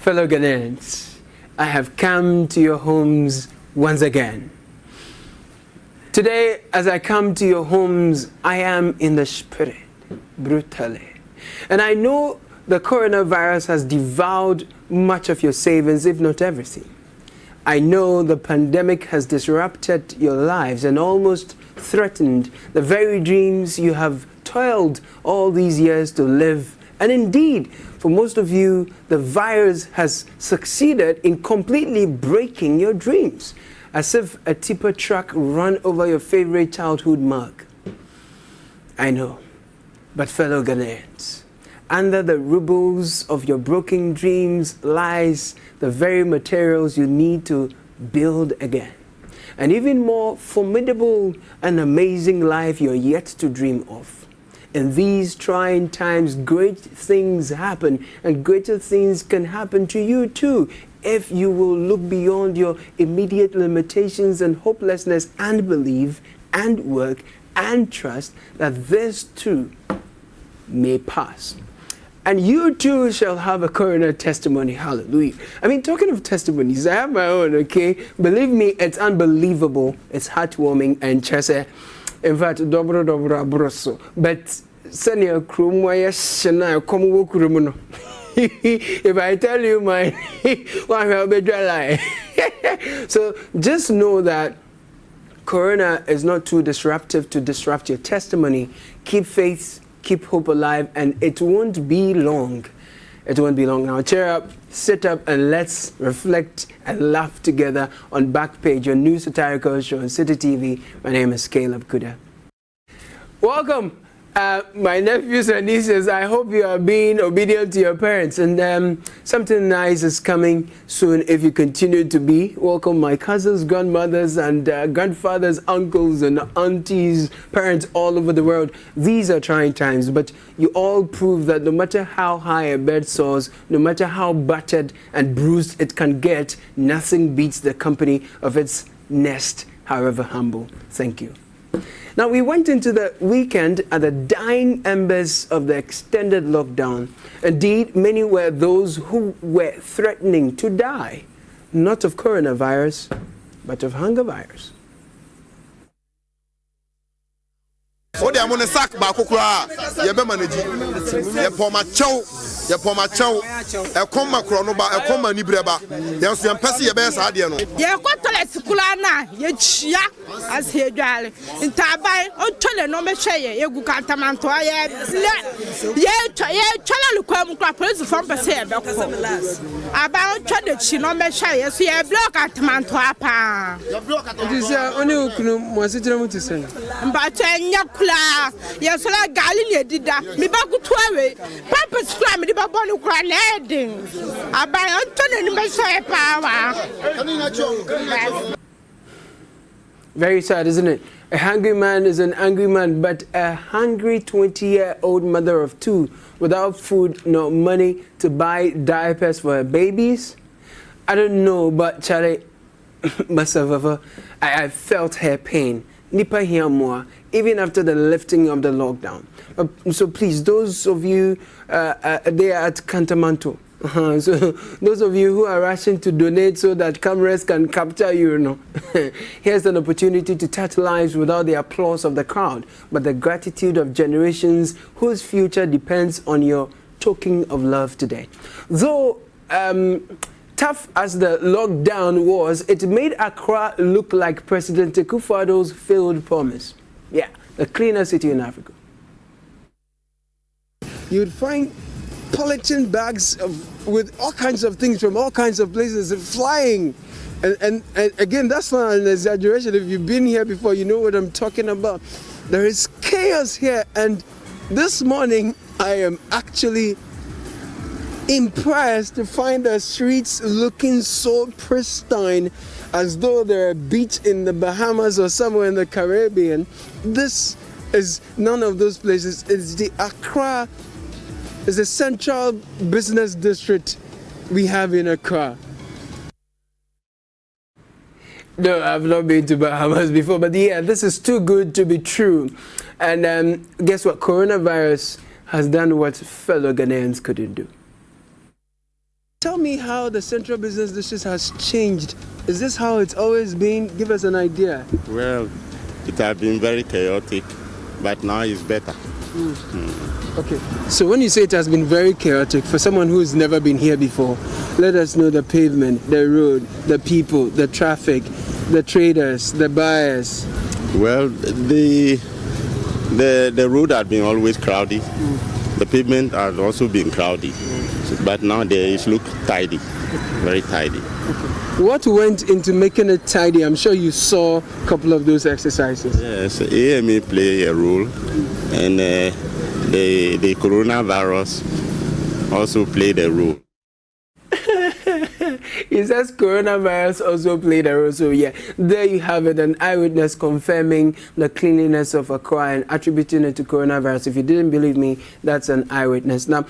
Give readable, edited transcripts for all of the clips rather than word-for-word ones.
Fellow Ghanaians, I have come to your homes once again. Today, as I come to your homes, I am in the spirit, brutally. And I know the coronavirus has devoured much of your savings, if not everything. I know the pandemic has disrupted your lives and almost threatened the very dreams you have toiled all these years to live. And indeed, for most of you, the virus has succeeded in completely breaking your dreams, as if a tipper truck ran over your favorite childhood mug. I know, but fellow Ghanaians, under the rubbles of your broken dreams lies the very materials you need to build again. An even more formidable and amazing life you're yet to dream of. In these trying times, great things happen, and greater things can happen to you too, if you will look beyond your immediate limitations and hopelessness and believe and work and trust that this too may pass. And you too shall have a coroner testimony. Hallelujah. I mean, talking of testimonies, I have my own, okay? Believe me, it's unbelievable. It's heartwarming and just in fact, dobro broso. But senior krumwaya shana come wo krumu. If I tell you mine, why will be dry? So just know that corona is not too disruptive to disrupt your testimony. Keep faith, keep hope alive, and it won't be long. It won't be long now. Cheer up, sit up, and let's reflect and laugh together on BackPage, your new satirical show on Citi TV. My name is Kudah. Welcome, my nephews and nieces. I hope you are being obedient to your parents, and something nice is coming soon if you continue to be. Welcome my cousins, grandmothers, and grandfathers, uncles, and aunties, parents all over the world. These are trying times, but you all prove that no matter how high a bed soars, no matter how battered and bruised it can get, nothing beats the company of its nest, however humble. Thank you. Now, we went into the weekend at the dying embers of the extended lockdown. Indeed, many were those who were threatening to die, not of coronavirus, but of hunger virus. Ode amone sak ba kokura ye be manage ye poma chew ɛkɔm makro no ba ɛkɔm mani breba ye so ye mpese ye be sa ade no ye ko toilet kula na ye chia as he dwale ntabai o tole no me hwe ye gu kantamanto ye tole lukwam kwa police from pese ye be ko aba o tole chi no me hwe ye so ye block kantamanto apa ye block kantamanto this only ukunu mo sitire mu tisen mba tenya kula ye so la gali ne dida mi ba kutu awe papa skra mi ba bonu kra na edin aba o tole ni me hwe pa wa. Very sad, isn't it? A hungry man is an angry man, but a hungry 20-year-old mother of two without food nor money to buy diapers for her babies? I don't know, but Charlie, myself, I felt her pain. Nipa here more, even after the lifting of the lockdown. So please, those of you there at Cantamanto, so those of you who are rushing to donate so that cameras can capture you, here's an opportunity to touch lives without the applause of the crowd, but the gratitude of generations whose future depends on your token of love today. Though tough as the lockdown was, it made Accra look like President Akufo-Addo's failed promise. Yeah, the cleanest city in Africa. You'd find polythene bags with all kinds of things from all kinds of places flying. And again, that's not an exaggeration. If you've been here before, you know what I'm talking about. There is chaos here. And this morning, I am actually impressed to find the streets looking so pristine, as though they're a beach in the Bahamas or somewhere in the Caribbean. This is none of those places. It's the Accra. It's the central business district we have in Accra. No, I've not been to Bahamas before, but yeah, this is too good to be true. And guess what? Coronavirus has done what fellow Ghanaians couldn't do. Tell me me how the Central Business District has changed. Is this how it's always been? Give us an idea. Well, it has been very chaotic, but now it's better. Okay, so when you say it has been very chaotic, for someone who's never been here before, let us know the pavement, the road, the people, the traffic, the traders, the buyers. Well, the road had been always crowded. The pavement had also been crowded, but now it looks tidy, very tidy. What went into making it tidy? I'm sure you saw a couple of those exercises. Yes, AMA play a role, and the coronavirus also played a role. He says coronavirus also played a role. So yeah, there you have it, an eyewitness confirming the cleanliness of Accra and attributing it to coronavirus. If you didn't believe me, that's an eyewitness. Now,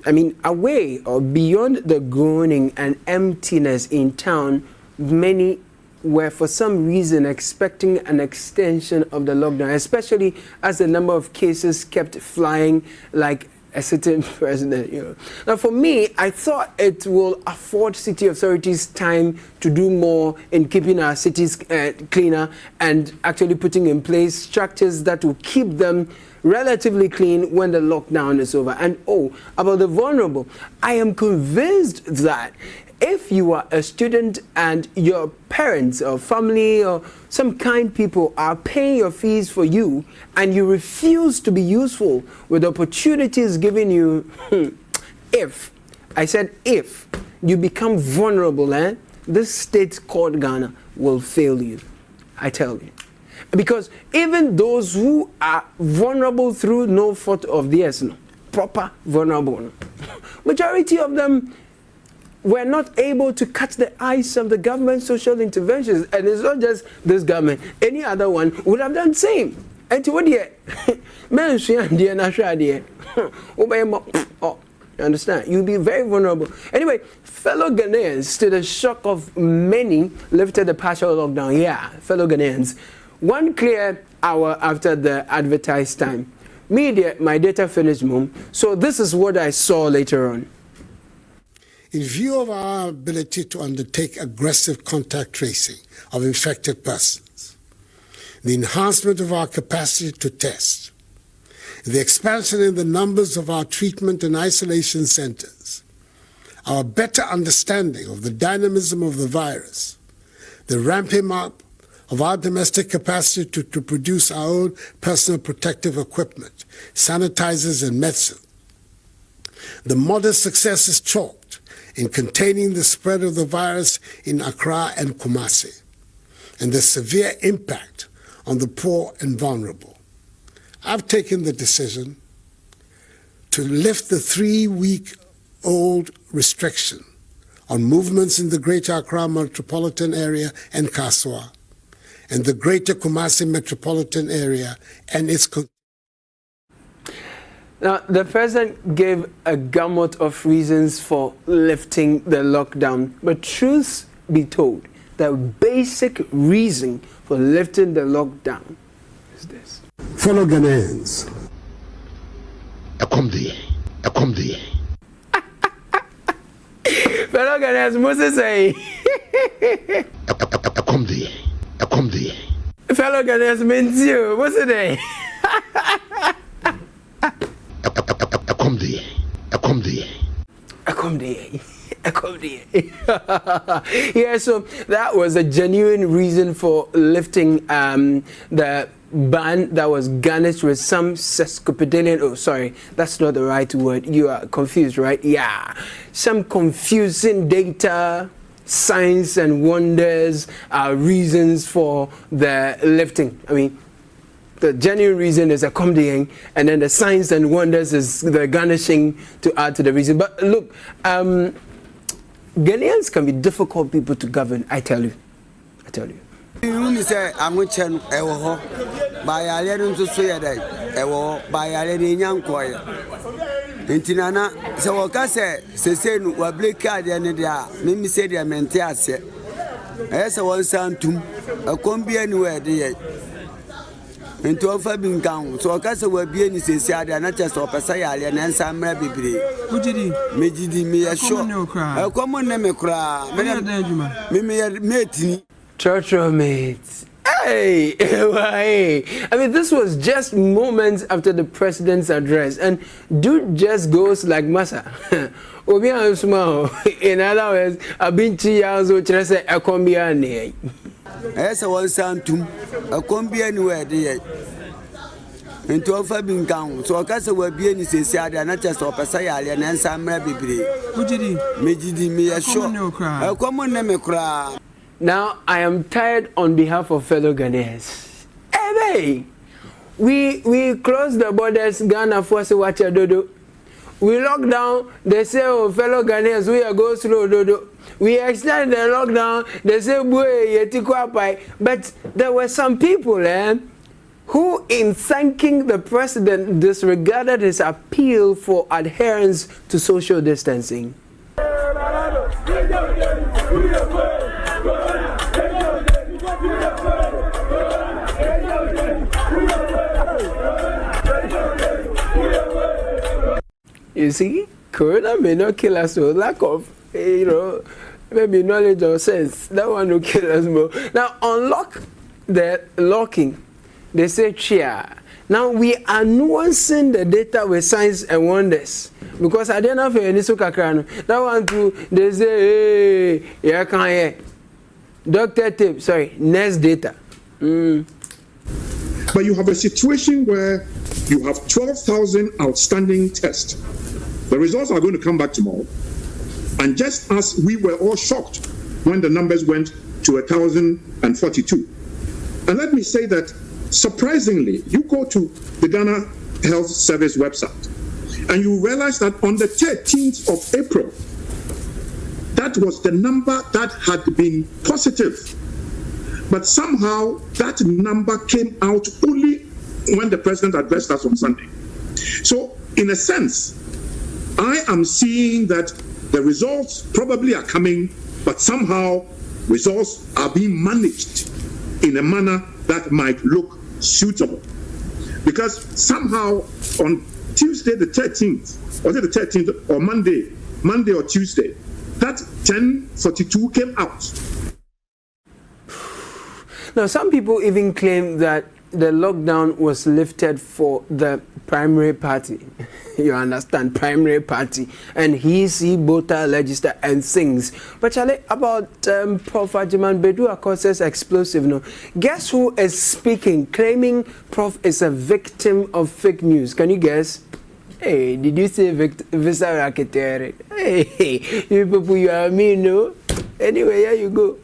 I mean, away or beyond the groaning and emptiness in town, many were for some reason expecting an extension of the lockdown, especially as the number of cases kept flying like a sitting president. Now, for me, I thought it will afford city authorities time to do more in keeping our cities cleaner and actually putting in place structures that will keep them relatively clean when the lockdown is over. And about the vulnerable, I am convinced that if you are a student and your parents or family or some kind people are paying your fees for you and you refuse to be useful with opportunities given you, if you become vulnerable, this state called Ghana will fail you, I tell you. Because even those who are vulnerable through no fault of theirs, proper vulnerable, majority of them were not able to catch the eyes of the government social interventions. And it's not just this government, any other one would have done the same. And to what you understand? You'll be very vulnerable. Anyway, fellow Ghanaians, to the shock of many, lifted the partial lockdown. Yeah, fellow Ghanaians. 1 clear hour after the advertised time. My data finished, Mom. So this is what I saw later on. In view of our ability to undertake aggressive contact tracing of infected persons, the enhancement of our capacity to test, the expansion in the numbers of our treatment and isolation centers, our better understanding of the dynamism of the virus, the ramping up of our domestic capacity to produce our own personal protective equipment, sanitizers and medicine, the modest successes chalked in containing the spread of the virus in Accra and Kumasi, and the severe impact on the poor and vulnerable, I've taken the decision to lift the 3-week-old restriction on movements in the Greater Accra metropolitan area and Kaswa, and the Greater Kumasi metropolitan area and its. Now, the president gave a gamut of reasons for lifting the lockdown, but truth be told, the basic reason for lifting the lockdown is this. Fellow Ghanaians, ɛkɔm deɛ. Fellow Ghanaians, Moses say. ɛkɔm deɛ. Fellow Ghanaians, means you. What's it day? Yeah, so that was a genuine reason for lifting the ban that was garnished with some sesquipedalian. Oh, sorry, that's not the right word. You are confused, right? Yeah, some confusing data. Signs and wonders are reasons for the lifting. I mean, the genuine reason is accommodating, and then the signs and wonders is the garnishing to add to the reason. But look, Ghanaians can be difficult people to govern, I tell you. You say I'm going to buy a little to say that buy a little young choir. Intinana, so what I say, Sesen, what Blake card and the Mimi said, I meant as a one sound to a combi anywhere, dear. Into offer being gone, so I guess we're being says, not just of a sayal and some rabbit. Mejidi me a show. A common name cry. Mate. Church mates. Hey, I mean, this was just moments after the president's address, and dude just goes like massa. Obi and small. In other words, I've been 2 years old. I say ɛkɔm. As a one sound to a combi anywhere, dear. Into offer being gone, so I guess we're being says, not just of a sayal and some rabbit. Mejidi me a show. A common name cry. Now, I am tired on behalf of fellow Ghanaians. Hey, we close the borders, Ghana force watch a dodo. We lock down, they say, oh, fellow Ghanaians, we are go slow dodo. We extend the lockdown, they say, but there were some people who, in thanking the president, disregarded his appeal for adherence to social distancing. You see, Corona may not kill us, so lack of, maybe knowledge or sense. That one will kill us more. Now, unlock the locking. They say cheer. Now, we are nuancing the data with science and wonders. Because I don't know if any so kakrano. That one too, they say, hey, yeah, can I? Doctor tip, sorry, next data. But you have a situation where you have 12,000 outstanding tests. The results are going to come back tomorrow. And just as we were all shocked when the numbers went to 1,042. And let me say that, surprisingly, you go to the Ghana Health Service website and you realize that on the 13th of April, that was the number that had been positive. But somehow that number came out only when the president addressed us on Sunday. So, in a sense, I am seeing that the results probably are coming, but somehow results are being managed in a manner that might look suitable. Because somehow on Tuesday the 13th, or the 13th, or Monday or Tuesday, that 1042 came out. Now, some people even claim that the lockdown was lifted for the primary party. You understand, primary party. And he Bota register and things. But Charlie, about Prof. Ajiman Bedu causes explosive. No, guess who is speaking, claiming Prof is a victim of fake news? Can you guess? Hey, did you say visa racketeering? Hey, you people, you are me, no? Anyway, here you go.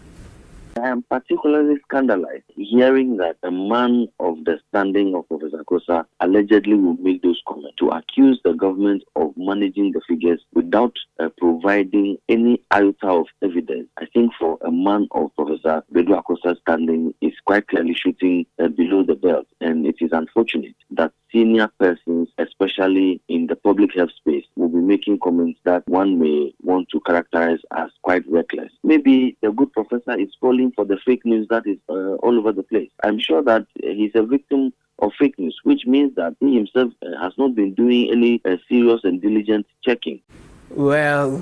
I am particularly scandalized hearing that a man of the standing of Professor Kosa allegedly will make those comments to accuse the government of managing the figures without providing any iota of evidence. I think for a man of Professor Bedu Akosa's standing is quite clearly shooting below the belt, and it is unfortunate that senior persons, especially in the public health space, will be making comments that one may want to characterize as quite reckless. Maybe the good professor is falling for the fake news that is all over the place. I'm sure that he's a victim of fake news, which means that he himself has not been doing any serious and diligent checking. Well.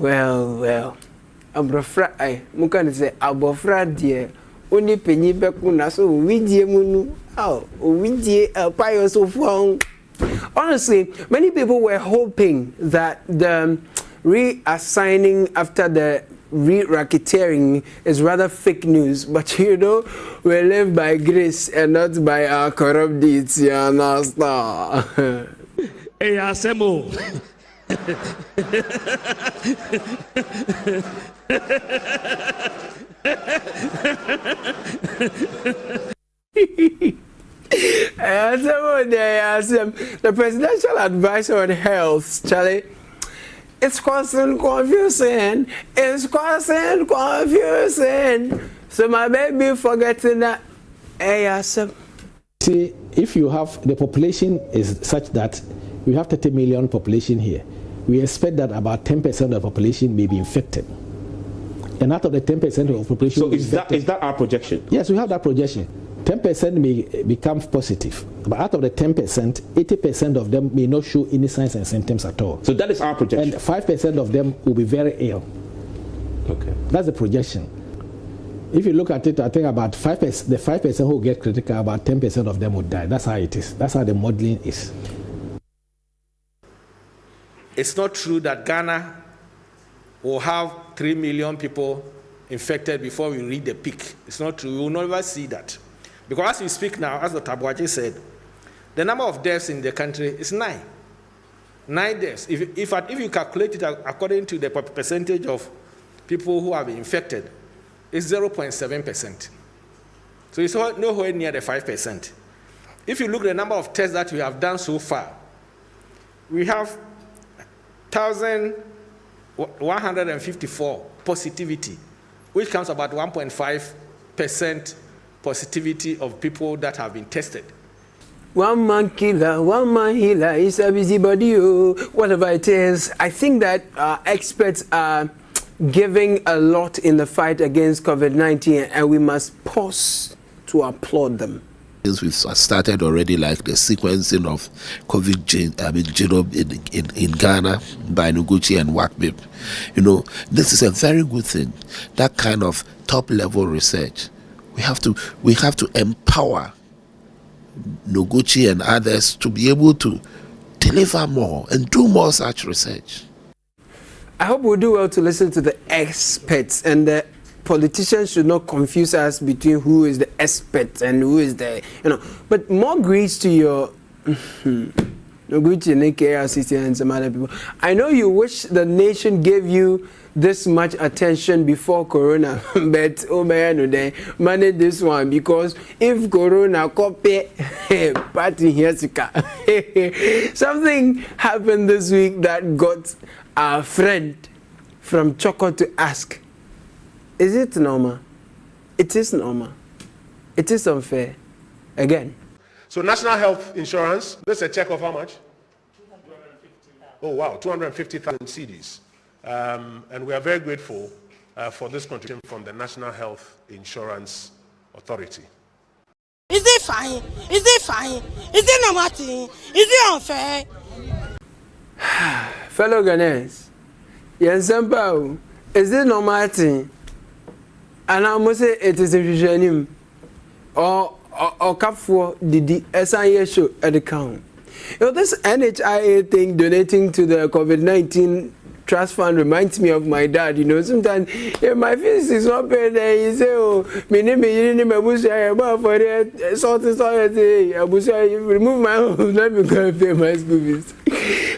Abrofra, mukani say abofra dear. Only penny bekuna so widie munu. Oh, widie payo so fun. Honestly, many people were hoping that the reassigning after the racketeering is rather fake news, but you know, we live by grace and not by our corrupt deeds. Yeah, Nasta. Hey, Asemo. The presidential advisor on health, Charlie, it's causing confusion. So my baby forgetting that. See, if you have the population is such that we have 30 million population here, we expect that about 10% of the population may be infected. And out of the 10% of the population, so is that our projection? Yes, we have that projection. 10% may become positive, but out of the 10%, 80% of them may not show any signs and symptoms at all. So that is our projection. And 5% of them will be very ill. Okay. That's the projection. If you look at it, I think about 5%, the 5% who get critical, about 10% of them will die. That's how it is. That's how the modeling is. It's not true that Ghana will have 3 million people infected before we reach the peak. It's not true. We will never see that. Because as we speak now, as Dr. Abuaji said, the number of deaths in the country is 9. 9 deaths. If you calculate it according to the percentage of people who have been infected, it's 0.7%. So it's nowhere near the 5%. If you look at the number of tests that we have done so far, we have 1,154 positivity, which comes about 1.5% positivity of people that have been tested. One man killer, one man healer, it's a busybody, whatever it is. I think that experts are giving a lot in the fight against COVID-19, and we must pause to applaud them. We've started already, like the sequencing of COVID genome in Ghana by Noguchi and Wakbib. You know, this is a very good thing. That kind of top-level research. We have to empower Noguchi and others to be able to deliver more and do more such research. I hope we'll do well to listen to the experts, and the politicians should not confuse us between who is the expert and who is the, but more grace to your Noguchi, Citi, and some other people. I know you wish the nation gave you this much attention before Corona, but manage this one, because if Corona copy party here, something happened this week that got our friend from Choco to ask, is it normal? It is normal. It is unfair. Again. So national health insurance, that's a check of how much? 250. Oh wow, 250,000 cedis. And we are very grateful for this contribution from the National Health Insurance Authority. Is it fine? Is it fine? Is it normal? Is it unfair? Fellow Ghanaians, is it normal thing? And I must say it is a regime or cap for the SIA show at the count. This NHIA thing donating to the COVID-19 trust fund reminds me of my dad. Sometimes if my fees is not paid, he say, oh, my name is for the sort of remove my home, let me go and pay my school fees.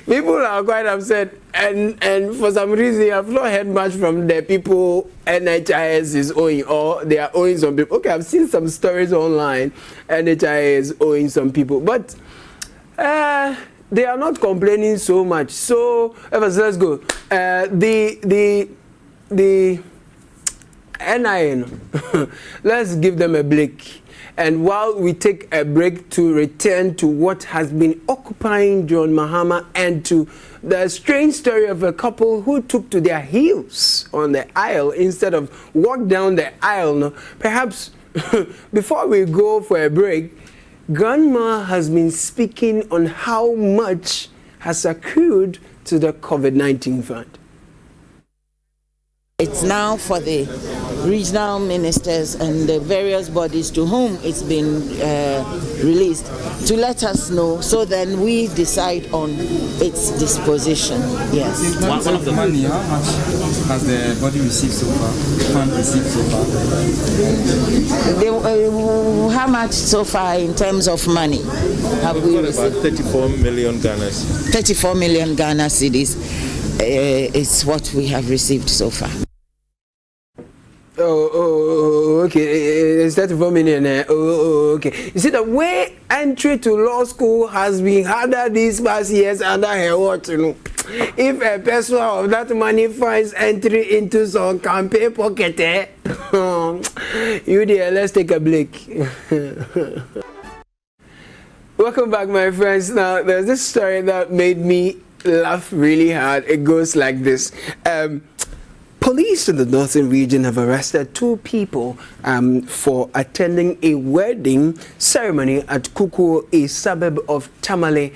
People are quite upset, and for some reason I've not heard much from the people NHIS is owing, or they are owing some people. Okay, I've seen some stories online, NHIS is owing some people, but they are not complaining so much. So let's go. The NIN, let's give them a break. And while we take a break to return to what has been occupying John Mahama and to the strange story of a couple who took to their heels on the aisle instead of walk down the aisle. No, perhaps before we go for a break, Grandma has been speaking on how much has accrued to the COVID-19 fund. It's now for the regional ministers and the various bodies to whom it's been released to let us know, so then we decide on its disposition. Yes. In terms of the money, how much has the body received so far? The fund received so far? How much so far in terms of money have we received? About 34 million Ghana cedis. 34 million Ghana cedis is what we have received so far. Okay. It's 34 million. Okay. You see, the way entry to law school has been harder these past years under her watch, If a person of that money finds entry into some campaign pocket, you there, let's take a break. Welcome back, my friends. Now, there's this story that made me laugh really hard. It goes like this. Police in the northern region have arrested 2 people for attending a wedding ceremony at Kudah, a suburb of Tamale,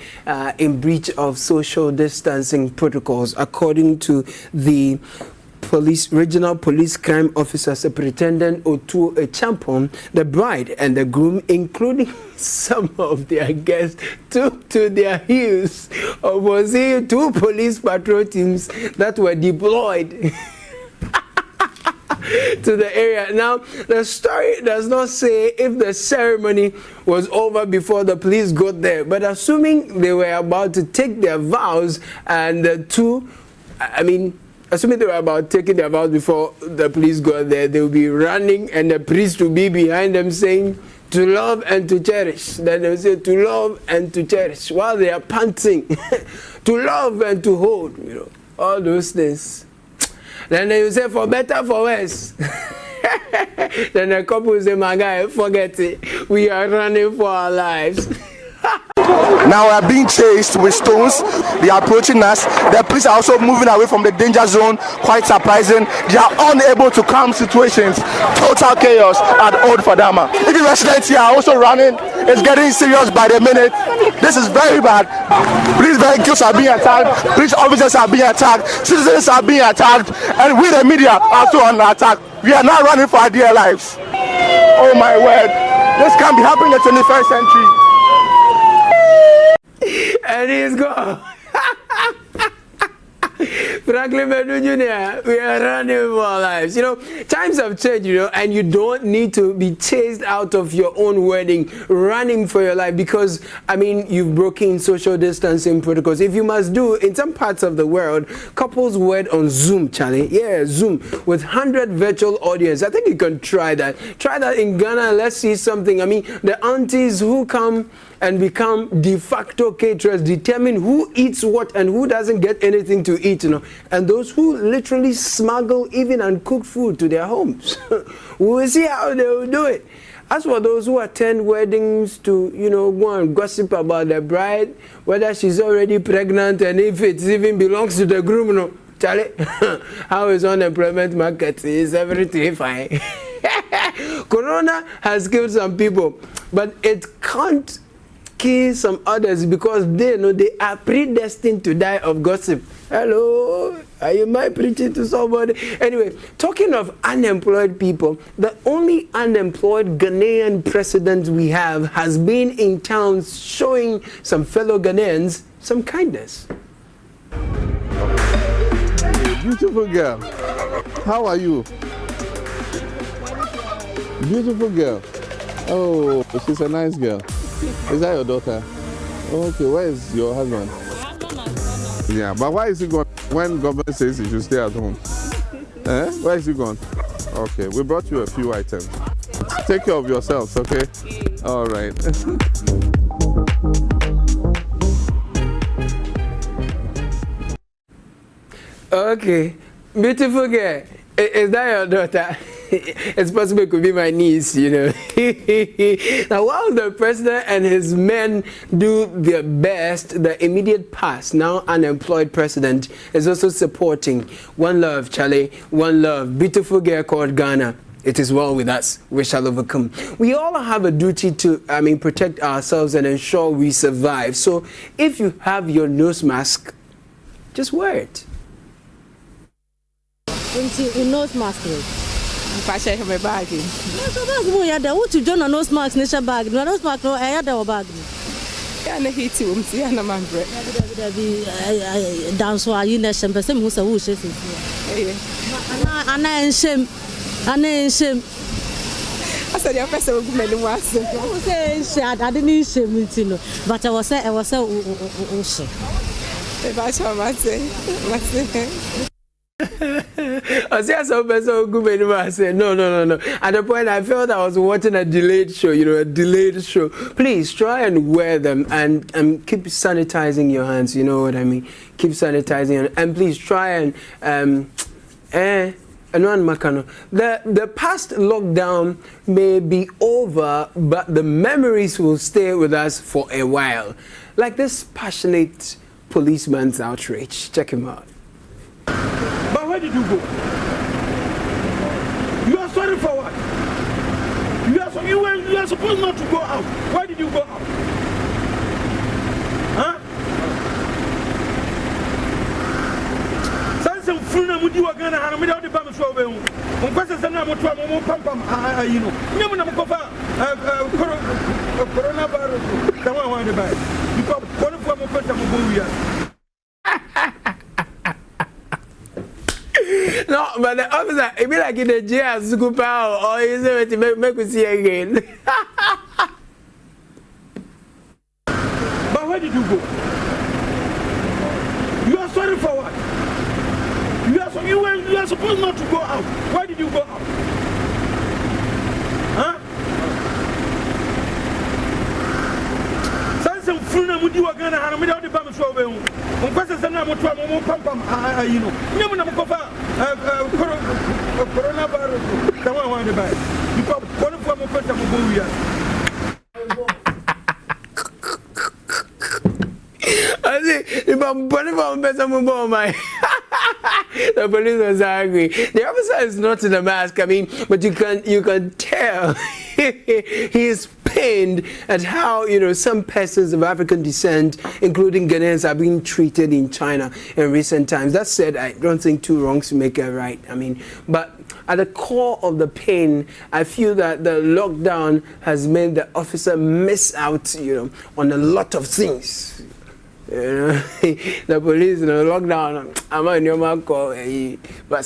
in breach of social distancing protocols, according to the Regional Police Crime Officer Superintendent Otu Echampon. The bride and the groom, including some of their guests, took to their heels upon seeing 2 police patrol teams that were deployed to the area. Now, the story does not say if the ceremony was over before the police got there, but assuming they were about to take their vows, and assuming they were about taking their vows before the police got there, they will be running and the priest will be behind them saying, to love and to cherish. Then they will say, to love and to cherish, while they are panting, to love and to hold, all those things. Then they will say, for better, for worse. Then the couple will say, my guy, forget it. We are running for our lives. Now we are being chased with stones. They are approaching us. The police are also moving away from the danger zone. Quite surprising. They are unable to calm situations. Total chaos at Old Fadama. Even residents here are also running. It's getting serious by the minute. This is very bad. Police vehicles are being attacked. Police officers are being attacked. Citizens are being attacked. And we, the media, are also under attack. We are now running for our dear lives. Oh my word. This can't be happening in the 21st century. And he's gone. Franklin Medu Jr., we are running for our lives. Times have changed, and you don't need to be chased out of your own wedding, running for your life, because, you've broken social distancing protocols. If you must do, in some parts of the world, couples wed on Zoom, Charlie. Yeah, Zoom, with 100 virtual audience. I think you can try that. Try that in Ghana, let's see something. The aunties who come and become de facto caterers, determine who eats what and who doesn't get anything to eat, and those who literally smuggle even uncooked food to their homes. We will see how they will do it. As for those who attend weddings to, go and gossip about the bride, whether she's already pregnant and if it even belongs to the groom, Charlie, how is unemployment market? Is everything fine? Corona has killed some people, but it can't kill some others because they know they are predestined to die of gossip. Hello, are you my preaching to somebody? Anyway, talking of unemployed people, the only unemployed Ghanaian president we have has been in town showing some fellow Ghanaians some kindness. Beautiful girl, how are you? Beautiful girl. Oh, she's a nice girl. Is that your daughter? Okay, where is your husband? Yeah, but why is he gone when government says he should stay at home? Where is he gone? Okay, we brought you a few items. Take care of yourselves, okay? All right. Okay, beautiful girl. Is that your daughter? It's possible it could be my niece, Now, while the president and his men do their best, the immediate past, now unemployed president, is also supporting One Love, Charlie, One Love, beautiful girl called Ghana. It is well with us. We shall overcome. We all have a duty to, protect ourselves and ensure we survive. So if you have your nose mask, just wear it. Nose mask. I check my bag. What you do nose mask? Nisha bag. Nose mask. No, I had our bag. Yeah, I hate you. See, I'm a bread. Dance while you nation, but some who's a wish. And I shame. I said, your person will be many was. I didn't shame it, but I was so. If I saw my say. I said, no. At the point I felt I was watching a delayed show, a delayed show. Please try and wear them and keep sanitizing your hands, you know what I mean? Keep sanitizing and please try and the past lockdown may be over, but the memories will stay with us for a while. Like this passionate policeman's outrage. Check him out. But where did you go? sorry for what? You were supposed not to go out. Why did you go out? Huh? Some funa mudi wa Ghana hana me the bam so be on kwese se na moto am pam you know nyam na mkofa coronavirus the one the buy because one for mo kweta mo go wia. No, but the officer, it be like in the jail, super power, or is it to make we see again? But where did you go? You are sorry for what? You were supposed not to go out. Why did you go out? Huh? Some funa mudi wa Ghana hana me the bam so be on kwese se na moto am pam you know nyam na mkofa coronavirus the one the buy because one for mo kweta mo go wia. I see if I'm putting for better move my the police was angry. The officer is not in a mask, I mean, but you can tell he's pained at how, you know, some persons of African descent, including Ghanaians, are being treated in China in recent times. That said, I don't think two wrongs make a right. I mean, but at the core of the pain, I feel that the lockdown has made the officer miss out, you know, on a lot of things. You know, the police, you know, lockdown. I'm on your mark, but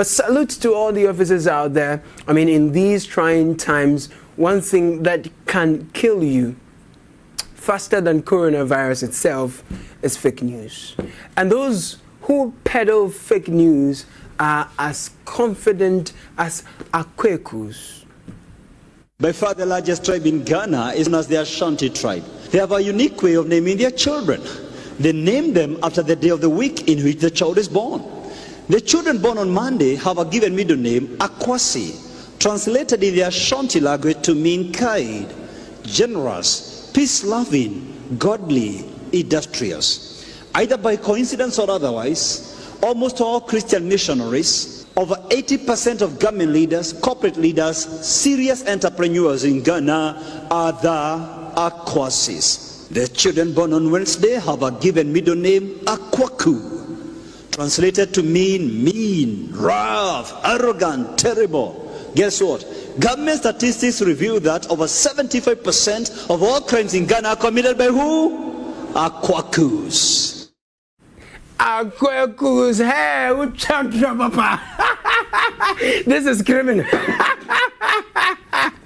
salute to all the officers out there. I mean, in these trying times, one thing that can kill you faster than coronavirus itself is fake news. And those who peddle fake news are as confident as Akwekus. By far the largest tribe in Ghana is known as the Ashanti tribe. They have a unique way of naming their children. They name them after the day of the week in which the child is born. The children born on Monday have a given middle name, Akwasi, translated in the Ashanti language to mean kind, generous, peace-loving, godly, industrious. Either by coincidence or otherwise, almost all Christian missionaries, over 80% of government leaders, corporate leaders, serious entrepreneurs in Ghana are the Akwasis. The children born on Wednesday have a given middle name, Akwaku, translated to mean mean, rough, arrogant, terrible. Guess what? Government statistics reveal that over 75% of all crimes in Ghana are committed by who? Akwakus. Akwekus, hey, who champed papa? This is criminal.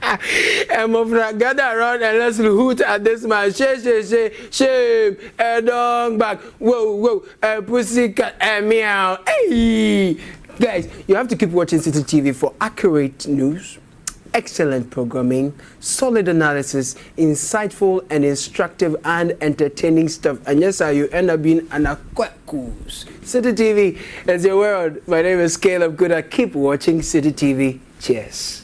And Mofra, gather around and let's hoot at this man. Shame, a dog back. Whoa, a pussycat, a meow. Hey, guys, you have to keep watching Citi TV for accurate news, excellent programming, solid analysis, insightful and instructive and entertaining stuff. And yes, you end up being an Akwekus. Citi TV is your world. My name is Caleb Kudah. Keep watching Citi TV. Cheers.